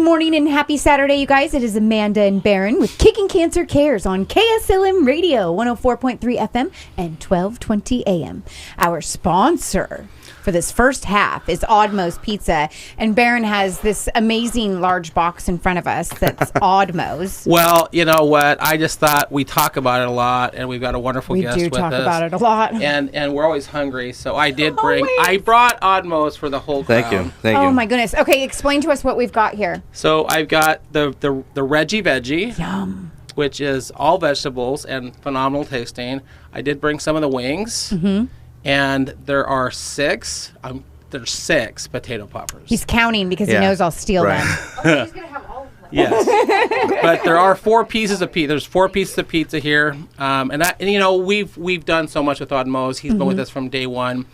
morning and happy Saturday, you guys. It is Amanda and Barron with Kicking Cancer Cares on KSLM Radio, 104.3 FM and 1220 AM. Our sponsor for this first half is Oddmo's Pizza, and Barron has this amazing large box in front of us that's Oddmo's. Well, you know what? I just thought we talk about it a lot, and we've got a wonderful guest with us. We do talk about it a lot. And we're always hungry, so I brought Oddmo's for the whole crowd. Thank you. Oh, my goodness. Okay, explain to us what we've got here. So I've got the Reggie Veggie. Yum. Which is all vegetables and phenomenal tasting. I did bring some of the wings. Mm-hmm. And there are six potato poppers. He's counting because he knows I'll steal them. Okay, he's going to have all of them. Yes. But there are 4 pieces of pizza. There's 4 pieces of pizza here. And you know, we've done so much with Oddmo's. He's been with us from day one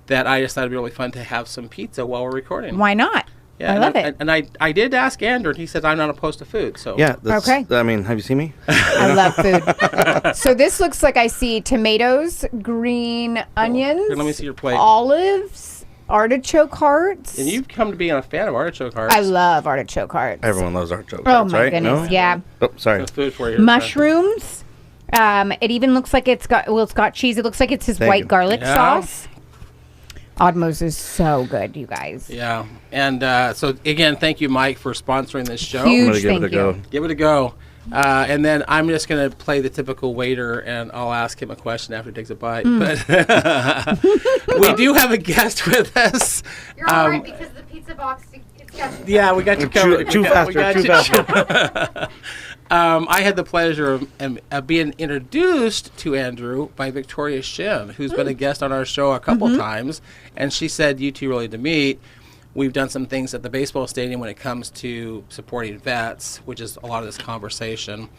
that I just thought it'd be really fun to have some pizza while we're recording. Why not? Yeah, I love it. And I did ask Andrew, and he said I'm not opposed to food. So yeah, okay. I mean, have you seen me? I love food. So this looks like I see tomatoes, green onions. Here, let me see your plate. Olives, artichoke hearts. And you've come to be a fan of artichoke hearts. I love artichoke hearts. Everyone loves artichoke Oh hearts, my right? goodness, No? yeah. Oh, sorry. There's food for you. Mushrooms. It even looks like it's got cheese. It looks like it's his Thank white you. garlic Yeah. sauce. Oddmo's is so good, you guys. Yeah. And so, again, thank you, Mike, for sponsoring this show. Huge I'm going to give it a thank go. you. Give it a go. And then I'm just going to play the typical waiter, and I'll ask him a question after he takes a bite. But we do have a guest with us. You're all right because the pizza box, it's got Yeah, we got you covered. Too faster. I had the pleasure of being introduced to Andrew by Victoria Shin, who's been a guest on our show a couple times, and she said, you two really to meet. We've done some things at the baseball stadium when it comes to supporting vets, which is a lot of this conversation.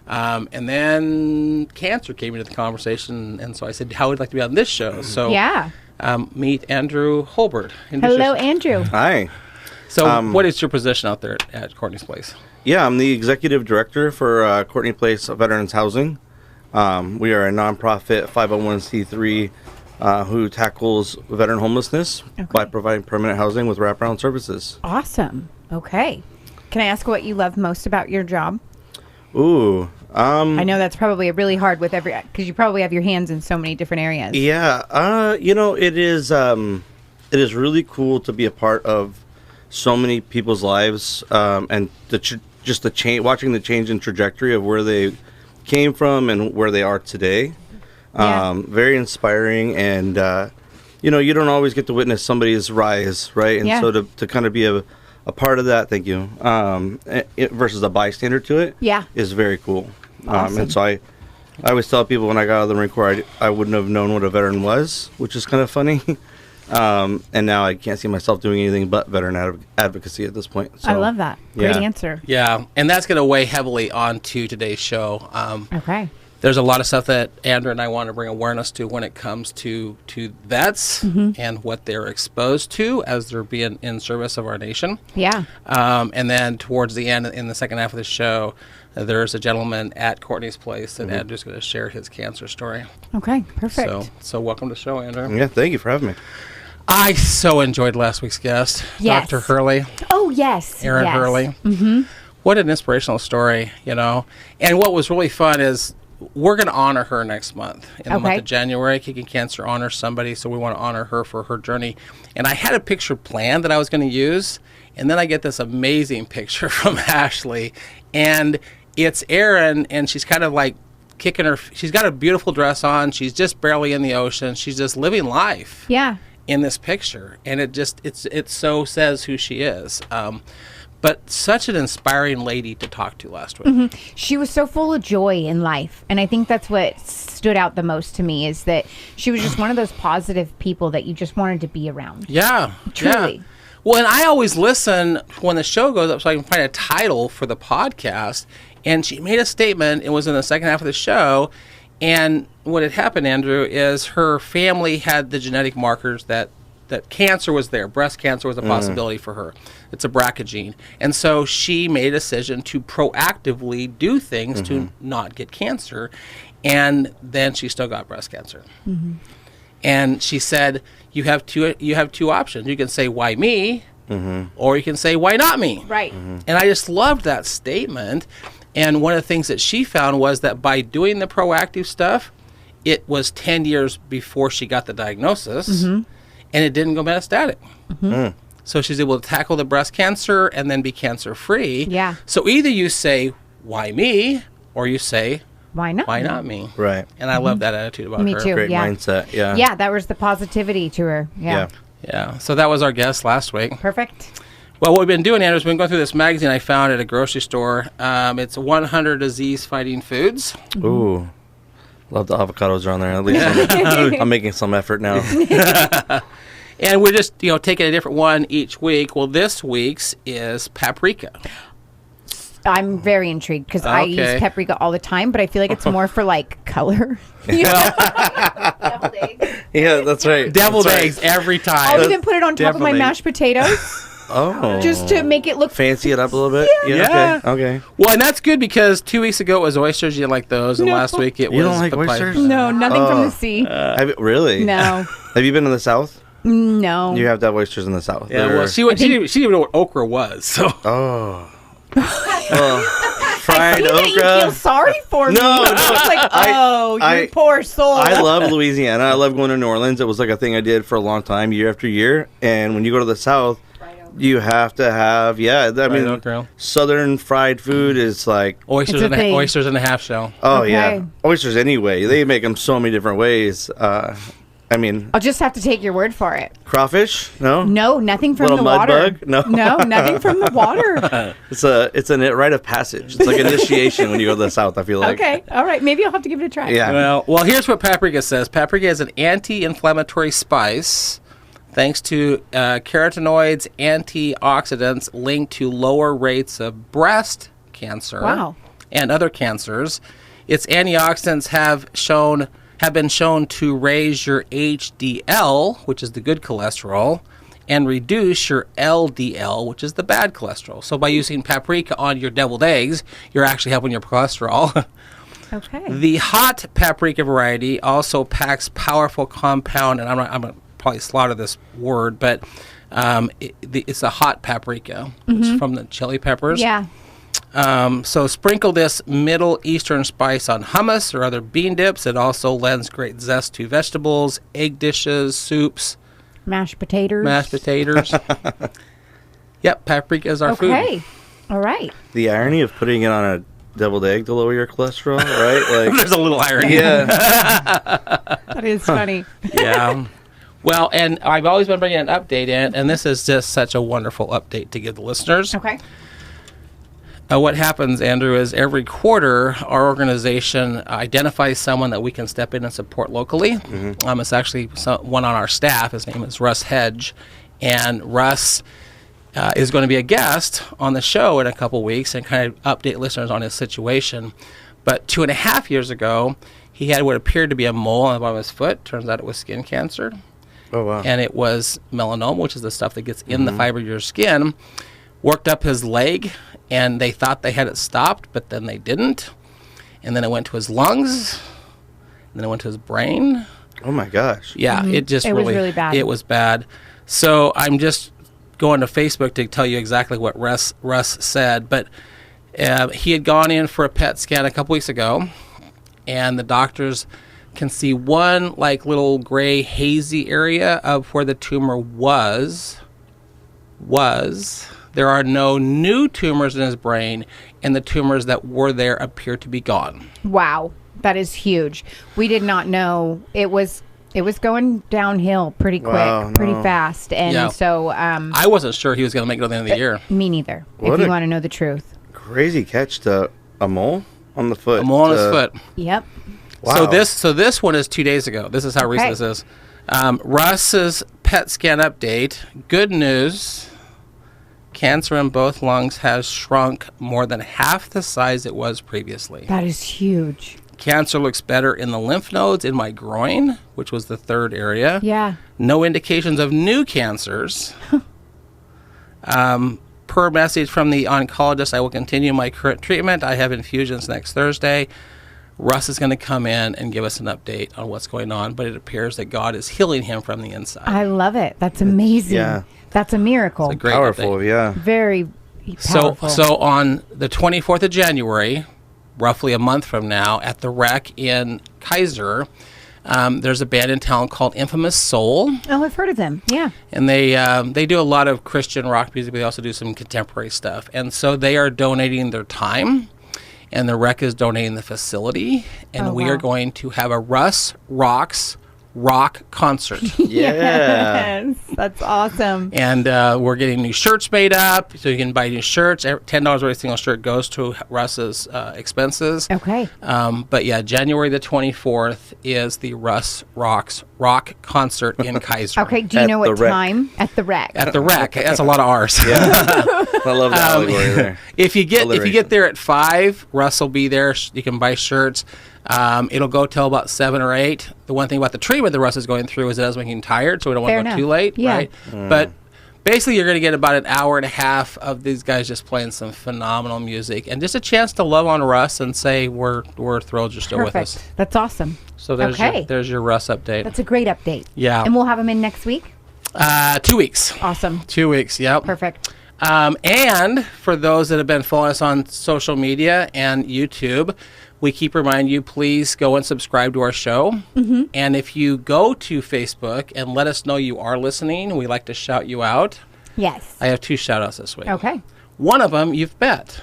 And then cancer came into the conversation, and so I said, how would you like to be on this show? So Yeah. meet Andrew Holbert. Hello, Andrew. Hi. So what is your position out there at Courtney's Place? Yeah, I'm the executive director for Courtney Place Veterans Housing. We are a nonprofit 501c3 who tackles veteran homelessness by providing permanent housing with wraparound services. Awesome. Okay. Can I ask what you love most about your job? Ooh. I know that's probably really hard with because you probably have your hands in so many different areas. Yeah. You know, it is really cool to be a part of so many people's lives, and watching the change in trajectory of where they came from and where they are today. Very inspiring, and you know, you don't always get to witness somebody's rise, right? And so to kind of be a part of that, thank you, versus a bystander to it, is very cool. Awesome. And so I always tell people when I got out of the Marine Corps, I wouldn't have known what a veteran was, which is kind of funny. And now I can't see myself doing anything but veteran advocacy at this point. So, I love that. Great answer. Yeah, and that's going to weigh heavily onto today's show. Okay. There's a lot of stuff that Andrew and I want to bring awareness to when it comes to vets and what they're exposed to as they're being in service of our nation. Yeah. And then towards the end, in the second half of the show, there's a gentleman at Courtney's Place that Andrew's going to share his cancer story. Okay, perfect. So welcome to the show, Andrew. Yeah, thank you for having me. I so enjoyed last week's guest, Yes. Dr. Hurley. Oh, yes. Aaron yes. Hurley. Mm-hmm. What an inspirational story, you know. And what was really fun is we're going to honor her next month. In the month of January, Kicking Cancer honors somebody, so we want to honor her for her journey. And I had a picture planned that I was going to use, and then I get this amazing picture from Ashlie, and it's Aaron, and she's kind of like she's got a beautiful dress on, she's just barely in the ocean, she's just living life. Yeah. In this picture, and it so says who she is. But such an inspiring lady to talk to last week. Mm-hmm. She was so full of joy in life, and I think that's what stood out the most to me is that she was just one of those positive people that you just wanted to be around. Yeah, truly. Yeah. Well, and I always listen when the show goes up so I can find a title for the podcast. And she made a statement. It was in the second half of the show. And what had happened, Andrew, is her family had the genetic markers that cancer was there. Breast cancer was a possibility for her. It's a BRCA gene. And so she made a decision to proactively do things to not get cancer. And then she still got breast cancer. Mm-hmm. And she said, you have two options. You can say, why me? or you can say, why not me? Right. And I just loved that statement. And one of the things that she found was that by doing the proactive stuff, it was 10 years before she got the diagnosis, and it didn't go metastatic. So she's able to tackle the breast cancer and then be cancer-free. Yeah. So either you say, why me? Or you say, Why not? why not me? Right. And I love that attitude about Me her. too. Great Yeah. mindset. Yeah. Yeah, that was the positivity to her. Yeah. Yeah. So that was our guest last week. Perfect. Well, what we've been doing, Andrew, is we've been going through this magazine I found at a grocery store. It's 100 disease-fighting foods. Ooh. Love the avocados are on there. At least I'm making some effort now. And we're just, taking a different one each week. Well, this week's is paprika. I'm very intrigued because I use Okay. paprika all the time, but I feel like it's more for like color. You know? Deviled eggs. Yeah, that's right. Deviled That's right. eggs every time. I'll even put it on top of my Definitely. mashed potatoes Oh. just to make it look fancy it up a little bit. Yeah. Okay. Well, and that's good because 2 weeks ago it was oysters. You didn't like those. And No. last week it You was don't like papaya. oysters? No, nothing from Oh. the sea. Really? No. Have you been to the South? No. You have to have oysters in the South. Yeah, They're- well, she didn't even know what okra was. So Oh. Well, fried See that you feel okra. sorry for me. No, no. It's like, oh, I- you poor soul. I love Louisiana. I love going to New Orleans. It was like a thing I did for a long time, year after year. And when you go to the South, you have to have, I mean, okra. Southern fried food is like, oysters It's a and thing. oysters in a half shell. oh Okay. yeah, oysters anyway. They make them so many different ways. I mean, I'll just have to take your word for it. crawfish? No, No, nothing from Little the mud water. bug? No. No, nothing from the water. it's a rite of passage. It's like initiation when you go to the South. I feel like. Okay. All right. Maybe I'll have to give it a try. Yeah. Well, here's what paprika says. Paprika is an anti-inflammatory spice thanks to carotenoids, antioxidants linked to lower rates of breast cancer Wow. and other cancers. Its antioxidants have been shown to raise your HDL, which is the good cholesterol, and reduce your LDL, which is the bad cholesterol. So by using paprika on your deviled eggs, you're actually helping your cholesterol. Okay. The hot paprika variety also packs powerful compound, and I'm going to probably slaughter this word, but it's a hot paprika. It's from the chili peppers. Yeah. So sprinkle this Middle Eastern spice on hummus or other bean dips. It also lends great zest to vegetables, egg dishes, soups, Mashed potatoes. mashed potatoes. Yep, paprika is our food. Okay. All right. The irony of putting it on a deviled egg to lower your cholesterol, right? Like, There's a little irony. yeah. That is funny. Yeah. Well, and I've always been bringing an update in, and this is just such a wonderful update to give the listeners. Okay. What happens, Andrew, is every quarter our organization identifies someone that we can step in and support locally. It's actually one on our staff. His name is Russ Hedge, and Russ is going to be a guest on the show in a couple weeks and kind of update listeners on his situation. But 2.5 years ago, he had what appeared to be a mole on the bottom of his foot. Turns out it was skin cancer. Oh wow. And it was melanoma, which is the stuff that gets in the fiber of your skin. Worked up his leg, and they thought they had it stopped, but then they didn't. And then it went to his lungs, and then it went to his brain. Oh my gosh. Yeah, it just It was really bad. It was bad. So I'm just going to Facebook to tell you exactly what Russ said. But he had gone in for a PET scan a couple weeks ago, and the doctors can see one like little gray hazy area of where the tumor was. There are no new tumors in his brain, and the tumors that were there appear to be gone. Wow. That is huge. We did not know it was going downhill pretty quick, Wow, pretty no. fast. And Yeah. so I wasn't sure he was going to make it to the end of the year. me neither, What if you a- want to know the truth. Crazy catch to a mole on the foot. A mole on his foot. Yep. Wow. So this one is 2 days ago. This is how recent Okay. this is. Russ's PET scan update. Good news. Cancer in both lungs has shrunk more than half the size it was previously. That is huge. Cancer looks better in the lymph nodes in my groin, which was the third area. Yeah. No indications of new cancers. Per message from the oncologist, I will continue my current treatment. I have infusions next Thursday. Russ is going to come in and give us an update on what's going on, but it appears that God is healing him from the inside. I love it. That's amazing. Yeah. That's a miracle. It's a great Powerful, update. yeah. Very powerful. So on the 24th of January, roughly a month from now, at the Rec in Kaiser, there's a band in town called Infamous Soul, Oh, I've heard of them. Yeah. and they do a lot of Christian rock music, but they also do some contemporary stuff. And so they are donating their time, and the Rec is donating the facility, and Oh, we wow. are going to have a Russ Rocks rock concert. Yeah. Yes, that's awesome. And we're getting new shirts made up, so you can buy new shirts. $10 every single shirt goes to Russ's expenses. Okay. But yeah, January the 24th is the Russ Rocks rock concert in Kaiser. Okay. Do you At know the what Rec. time? At the Rec. At the Rec. That's a lot of R's. Yeah. I love the allegory there. If you get Alliteration. there at 5, Russ will be there. You can buy shirts. It'll go till about 7 or 8. The one thing about the treatment that Russ is going through is it does make him tired, so we don't want Fair to go enough. too late, Yeah. right? But basically, you're going to get about an hour and a half of these guys just playing some phenomenal music, and just a chance to love on Russ and say we're thrilled you're still with Perfect. us. That's awesome. So there's your Russ update. That's a great update. Yeah. And we'll have them in next week. 2 weeks. Awesome. 2 weeks. Yep. Perfect. And for those that have been following us on social media and YouTube, we keep reminding you, please go and subscribe to our show. Mm-hmm. And if you go to Facebook and let us know you are listening, we like to shout you out. Yes. I have 2 shout outs this week. Okay. One of them, you've bet,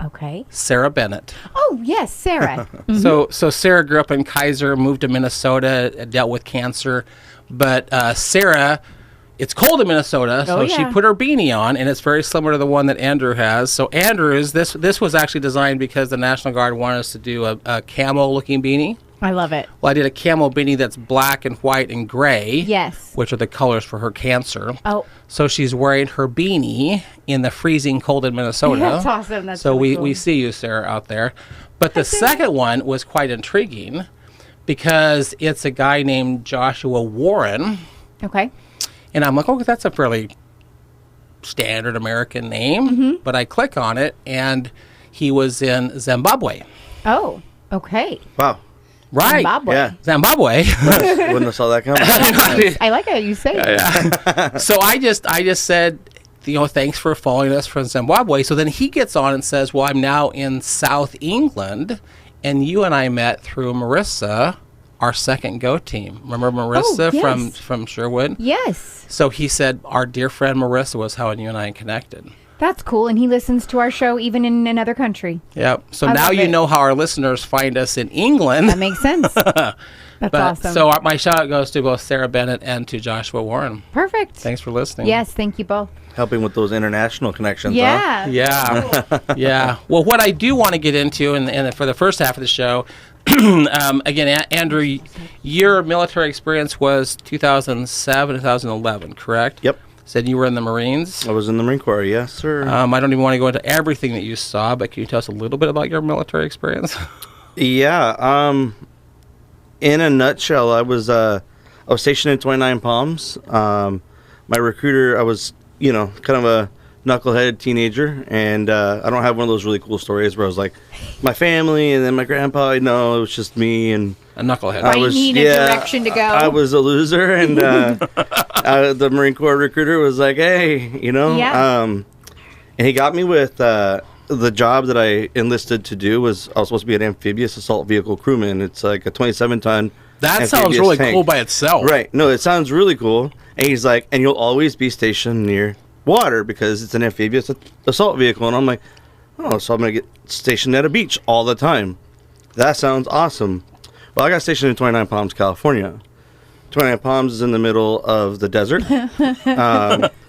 Okay. Sarah Bennett. Oh, yes, Sarah. So Sarah grew up in Kaiser, moved to Minnesota, dealt with cancer. But Sarah, it's cold in Minnesota, so Oh, she yeah. put her beanie on, and it's very similar to the one that Andrew has. So Andrew's, this was actually designed because the National Guard wanted us to do a camo-looking beanie. I love it. Well, I did a camo beanie that's black and white and gray. Yes. Which are the colors for her cancer. Oh. So she's wearing her beanie in the freezing cold in Minnesota. That's awesome. That's so really we cool. see you, Sarah, out there. But the second one was quite intriguing because it's a guy named Joshua Warren. Okay. And I'm like, oh, that's a fairly standard American name. Mm-hmm. But I click on it, and he was in Zimbabwe. Oh, okay. Wow. Right. Zimbabwe. Yeah. Zimbabwe. Wouldn't have saw that coming. I like how you say it. So I just said, thanks for following us from Zimbabwe. So then he gets on and says, well, I'm now in South England, and you and I met through Marissa, our second Go team. Remember Marissa yes. from Sherwood? Yes. So he said, our dear friend Marissa was how you and I connected. That's cool. And he listens to our show even in another country. Yep. So I now love you it. know how our listeners find us in England. That makes sense. That's But awesome. so my shout out goes to both Sarah Bennett and to Joshua Warren. Perfect. Thanks for listening. Yes, thank you both. Helping with those international connections, huh? Yeah. Yeah. Yeah. Well, what I do want to get into, and for the first half of the show, again, Andrew, your military experience was 2007, 2011, correct? Yep. Said you were in the Marines. I was in the Marine Corps, yes, sir. I don't even want to go into everything that you saw, but can you tell us a little bit about your military experience? Yeah. In a nutshell, I was stationed in 29 Palms. My recruiter, I was, kind of a knuckleheaded teenager, and I don't have one of those really cool stories where I was like, my family, and then my grandpa. No, it was just me and. A knucklehead. Right. You need a direction to go. I was a loser, and the Marine Corps recruiter was like, "Hey, Yeah. And he got me with the job that I enlisted to do. I was supposed to be an amphibious assault vehicle crewman. It's like a 27-ton. That sounds really tank. cool by itself. Right? No, it sounds really cool. And he's like, and you'll always be stationed near water because it's an amphibious assault vehicle. And I'm like, oh, so I'm gonna get stationed at a beach all the time. That sounds awesome. Well, I got stationed in 29 Palms, California. 29 Palms is in the middle of the desert. Well,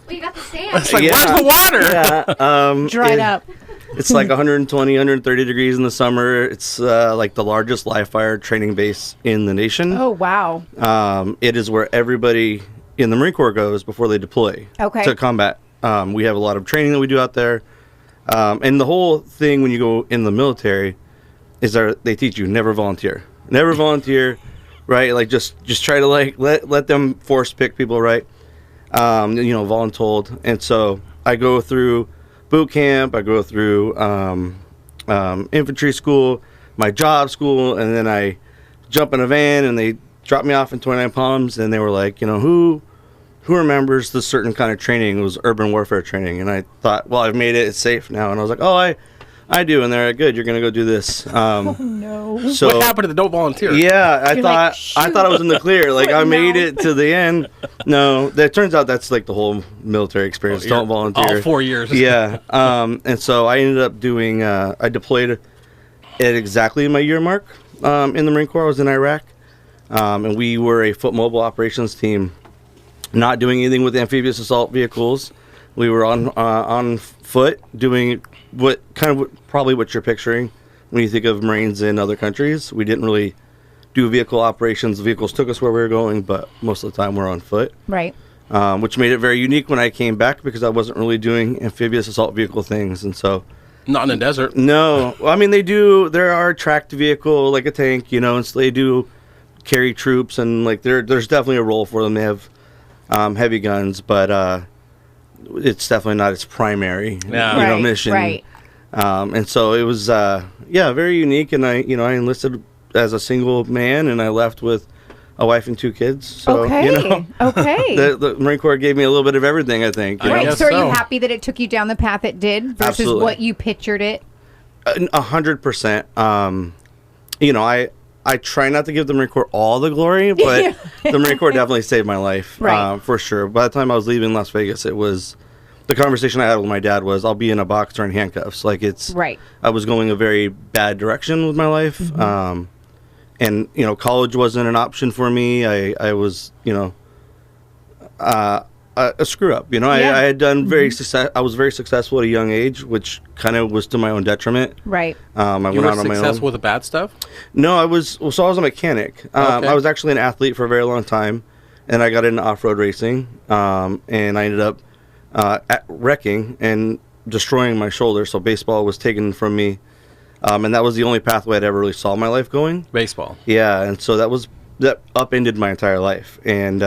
you got the sand. It's like, Yeah. where's the water? Yeah, Dried up. It's like 120, 130 degrees in the summer. It's like the largest live fire training base in the nation. Oh, wow. It is where everybody in the Marine Corps goes before they deploy Okay. to combat. We have a lot of training that we do out there. And the whole thing when you go in the military is they teach you never volunteer. Never volunteer, right? Like just try to let them force pick people, right? Voluntold. And so I go through boot camp. I go through infantry school. my job, school, and then I jump in a van and they dropped me off in 29 Palms, and they were like, who remembers this certain kind of training? It was urban warfare training, and I thought, well, I've made it, it's safe now, and I was like, oh, I do, and they're like, good, you're gonna go do this. Oh no! So what happened to the don't volunteer? Yeah, I You're thought like, I thought I was in the clear. Like I made No. it to the end. No, that turns out that's like the whole military experience. Oh, Don't volunteer. All 4 years. Yeah. And so I ended up doing. I deployed at exactly my year mark in the Marine Corps. I was in Iraq, and we were a foot mobile operations team, not doing anything with amphibious assault vehicles. We were on foot doing probably what you're picturing when you think of Marines in other countries. We didn't really do vehicle operations. The vehicles took us where we were going, but most of the time we're on foot. Right. Which made it very unique when I came back because I wasn't really doing amphibious assault vehicle things, and so. Not in the desert. No, well, I mean they do. There are tracked vehicle like a tank, and so they do carry troops, and like there's definitely a role for them. They have heavy guns, but it's definitely not its primary Right, mission. right. And so it was very unique, and I enlisted as a single man, and I left with a wife and 2 kids. So Okay. Okay. the Marine Corps gave me a little bit of everything, I think. I Right. guess So are you so. happy that it took you down the path it did versus Absolutely. what you pictured it? 100%. I try not to give the Marine Corps all the glory, but the Marine Corps definitely saved my life, Right. for sure. By the time I was leaving Las Vegas, it was the conversation I had with my dad was, I'll be in a box or in handcuffs. Like Right. I was going a very bad direction with my life, and college wasn't an option for me. I was a screw up. Yeah. I had done I was very successful at a young age, which kind of was to my own detriment. Right. I You went were out on my own. successful with the bad stuff? No, I was a mechanic. Okay. I was actually an athlete for a very long time, and I got into off-road racing, and I ended up wrecking and destroying my shoulder. So baseball was taken from me, and that was the only pathway I'd ever really saw my life going. Baseball. Yeah, and so that upended my entire life, and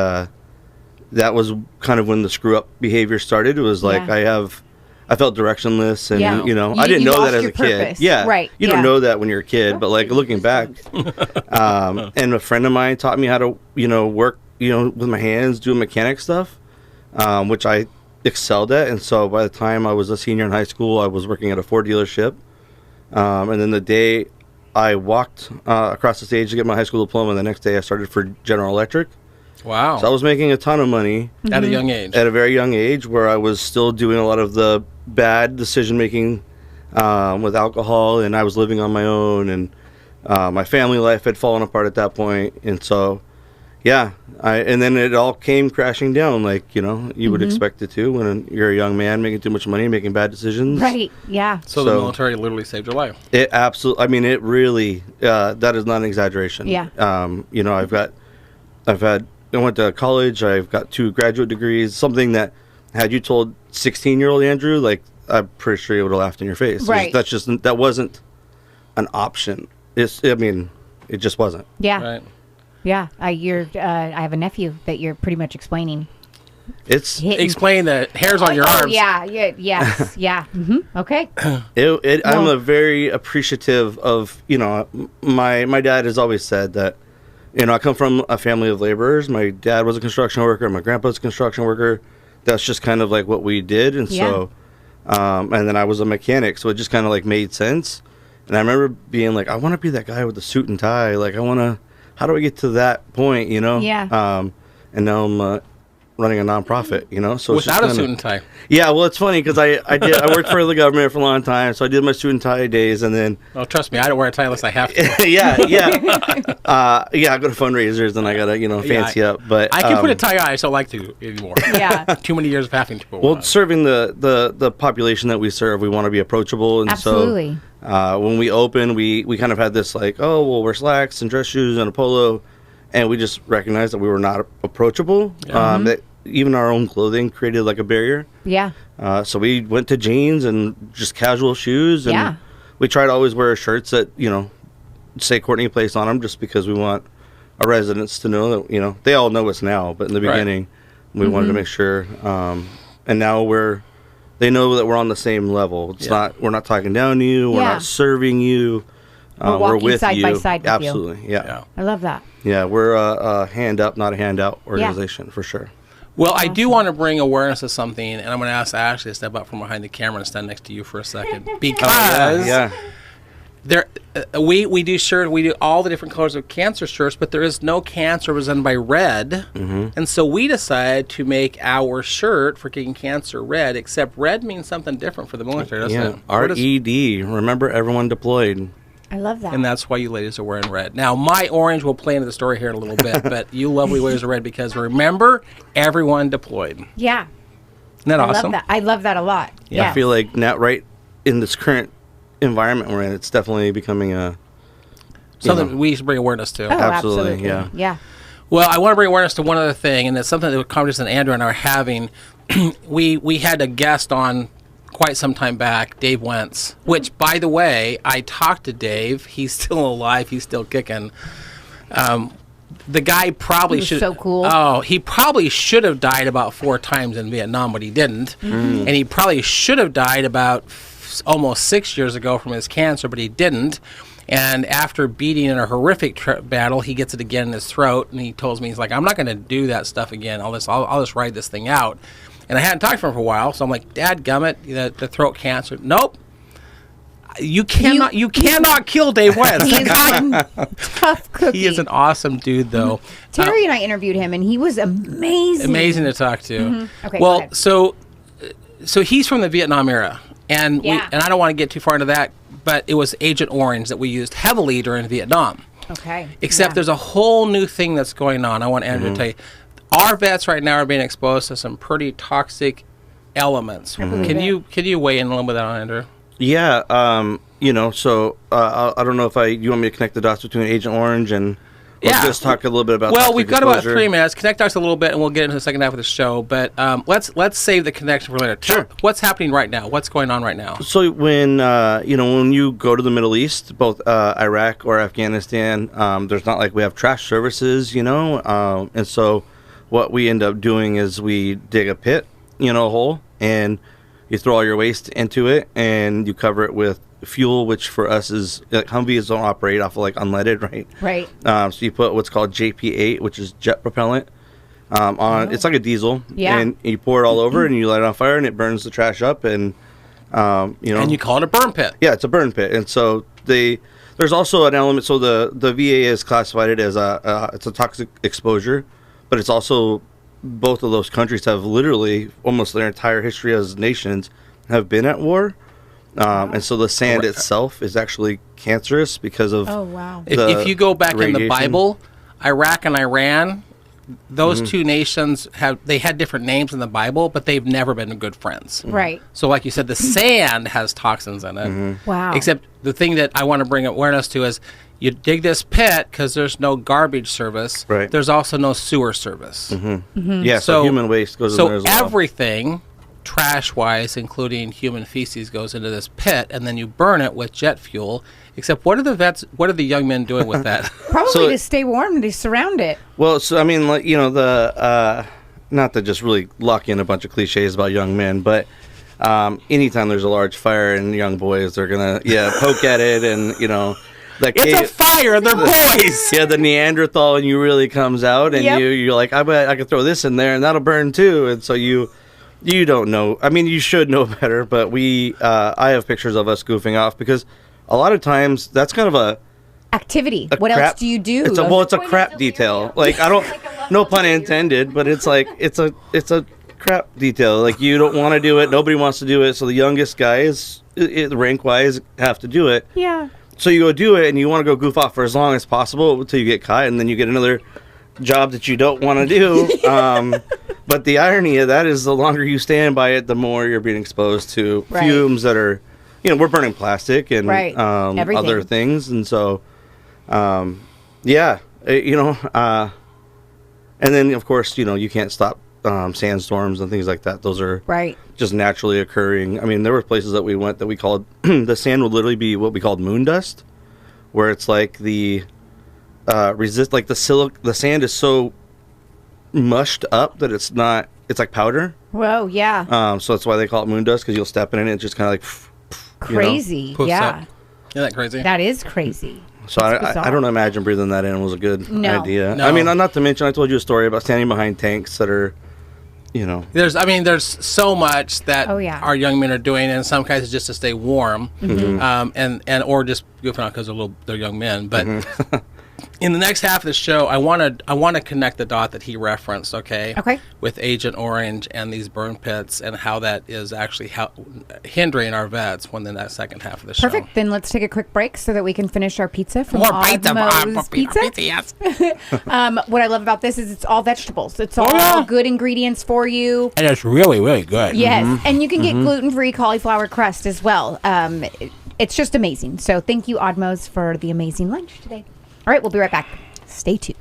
that was kind of when the screw-up behavior started. It was like Yeah. I felt directionless, and Yeah. I didn't know lost that as your a kid. purpose. Yeah, Right. You Yeah. don't know that when you're a kid, but like looking back, and a friend of mine taught me how to work with my hands, doing mechanic stuff, which I excelled at. And so by the time I was a senior in high school, I was working at a Ford dealership, and then the day I walked across the stage to get my high school diploma, the next day I started for General Electric. Wow. So I was making a ton of money At a young age. at a very young age, where I was still doing a lot of the bad decision making with alcohol, and I was living on my own, and my family life had fallen apart at that point. And so, and then it all came crashing down, like you would expect it to when you're a young man making too much money, making bad decisions. Right. Yeah. So the military literally saved your life. It absolutely. I mean, it really. That is not an exaggeration. Yeah. I went to college. I've got 2 graduate degrees. Something that, had you told 16-year-old Andrew, like I'm pretty sure he would have laughed in your face. Right. That wasn't an option. It just wasn't. Yeah. Right. Yeah. I have a nephew that you're pretty much explaining. It's Hitting. Explain the hairs on your arms. Yeah. Yes. Yeah. Okay. I'm a very appreciative of my dad has always said that I come from a family of laborers. My dad was a construction worker. My grandpa's a construction worker. That's just kind of like what we did. And so, and then I was a mechanic. So it just kind of like made sense. And I remember being like, I want to be that guy with the suit and tie. Like, how do I get to that point, Yeah. And now I'm running a nonprofit, so it's Without just a suit and tie. Yeah, well, it's funny because I worked for the government for a long time, so I did my suit and tie days, and then Oh, trust me, I don't wear a tie unless I have to. yeah, I go to fundraisers and I gotta fancy up, but I can put a tie on. I just don't like to anymore. Yeah. Too many years of having to. Well, serving the population that we serve, we want to be approachable, and Absolutely. so when we opened, we kind of had this like, oh, we'll wear slacks and dress shoes and a polo, and we just recognized that we were not approachable. That even our own clothing created like a barrier. Yeah. So we went to jeans and just casual shoes, and Yeah. we try to always wear shirts that say Courtney Place on them, just because we want our residents to know that they all know us now, but in the Right. beginning we wanted to make sure. And now they know that we're on the same level. We're not talking down to you. We're Yeah. not serving you. We're walking side by side with you. Absolutely, yeah. I love that. Yeah, we're a hand up, not a handout organization for sure. Well, I do want to bring awareness to something, and I'm going to ask Ashley to step up from behind the camera and stand next to you for a second, because there we do shirts, we do all the different colors of cancer shirts, but there is no cancer represented by red, and so we decided to make our shirt for Kicking Cancer red. Except red means something different for the military, doesn't it? RED. Remember, everyone deployed. I love that. And that's why you ladies are wearing red. Now, my orange will play into the story here in a little bit, but you lovely ladies are red because, remember, everyone deployed. Yeah. Isn't that awesome? I love that a lot. Yeah. I feel like now, right in this current environment we're in, it's definitely becoming a... something we should bring awareness to. Oh, absolutely. Yeah. Well, I want to bring awareness to one other thing, and it's something that conversation Andrew and I are having. we had a guest on quite some time back, Dave Wentz, which, by the way, I talked to Dave. He's still alive. He's still kicking. The guy probably should... so cool. Oh, he probably should have died about 4 times in Vietnam, but he didn't. And he probably should have died about almost 6 years ago from his cancer, but he didn't. And after beating in a horrific battle, he gets it again in his throat, and he tells me, he's like, I'm not going to do that stuff again. I'll just ride this thing out. And I hadn't talked to him for a while, so I'm like, dadgummit, the throat cancer. Nope. You cannot kill Dave Wentz. He's a tough cookie. He is an awesome dude, though. Terry and I interviewed him, and he was amazing. Amazing to talk to. Okay, well, so he's from the Vietnam era, and I don't want to get too far into that, but it was Agent Orange that we used heavily during Vietnam. Okay. Except there's a whole new thing that's going on. I want Andrew to tell you. Our vets right now are being exposed to some pretty toxic elements. Can you weigh in a little bit on that, Andrew? Yeah, so I don't know if you want me to connect the dots between Agent Orange and just talk a little bit about. Well, we've got about 3 minutes. Connect us a little bit, and we'll get into the second half of the show. But let's save the connection for later. Sure. What's happening right now? What's going on right now? So when when you go to the Middle East, both Iraq or Afghanistan, there's not like we have trash services, and so what we end up doing is we dig a pit, a hole, and you throw all your waste into it, and you cover it with fuel, which for us is like Humvees don't operate off of like unleaded, right? Right. So you put what's called JP8, which is jet propellant, on. It's like a diesel, and you pour it all over, and you light it on fire, and it burns the trash up, and and you call it a burn pit. Yeah, it's a burn pit, and so there's also an element. So the VA has classified it as it's a toxic exposure, but it's also, both of those countries have literally almost their entire history as nations have been at war. And so the sand itself is actually cancerous because of if you go back in the Bible, Iraq and Iran, those two nations had different names in the Bible, but they've never been good friends. Right. So like you said, the sand has toxins in it. Wow. Except the thing that I want to bring awareness to is you dig this pit because there's no garbage service. Right. There's also no sewer service. Yeah, so human waste goes in there as well. So everything, trash-wise, including human feces, goes into this pit, and then you burn it with jet fuel. Except what are the young men doing with that? Probably to stay warm, they surround it. Well, so I mean, like, not to just really lock in a bunch of cliches about young men, but anytime there's a large fire and young boys, they're gonna poke at it, and it's a fire, they're boys. Yeah, the Neanderthal in you really comes out, and you're like, I bet I could throw this in there, and that'll burn too. And so you don't know. I mean, you should know better, but I have pictures of us goofing off because a lot of times that's kind of a activity. What else do you do? It's a crap detail. Like, I don't, no pun intended, but it's like it's a crap detail. Like, you don't want to do it. Nobody wants to do it. So the youngest guys, rank wise, have to do it. Yeah. So you go do it, and you want to go goof off for as long as possible until you get caught, and then you get another job that you don't want to do. But the irony of that is the longer you stand by it, the more you're being exposed to fumes that are, we're burning plastic and other things. And so, and then, of course, you can't stop sandstorms and things like that. Those are just naturally occurring. I mean, there were places that we went that we called, the sand would literally be what we called moon dust, where it's like the the sand is so mushed up that it's like powder. Whoa, yeah. So that's why they call it moon dust, because you'll step in it and it's just kind of like crazy. Yeah. Isn't that crazy? That is crazy. So I don't imagine breathing that in was a good idea. No. I mean, not to mention, I told you a story about standing behind tanks that are, There's so much that our young men are doing, and in some cases just to stay warm, and or just goofing out because they're young men. But in the next half of the show, I want to connect the dot that he referenced, okay, with Agent Orange and these burn pits and how that is actually hindering our vets when in that second half of the show. Perfect. Then let's take a quick break so that we can finish our pizza from Oddmo's Pizza. Yes. What I love about this is it's all vegetables. It's all good ingredients for you. And it's really, really good. Yes, and you can get gluten-free cauliflower crust as well. It's just amazing. So thank you, Oddmo's, for the amazing lunch today. All right, we'll be right back. Stay tuned.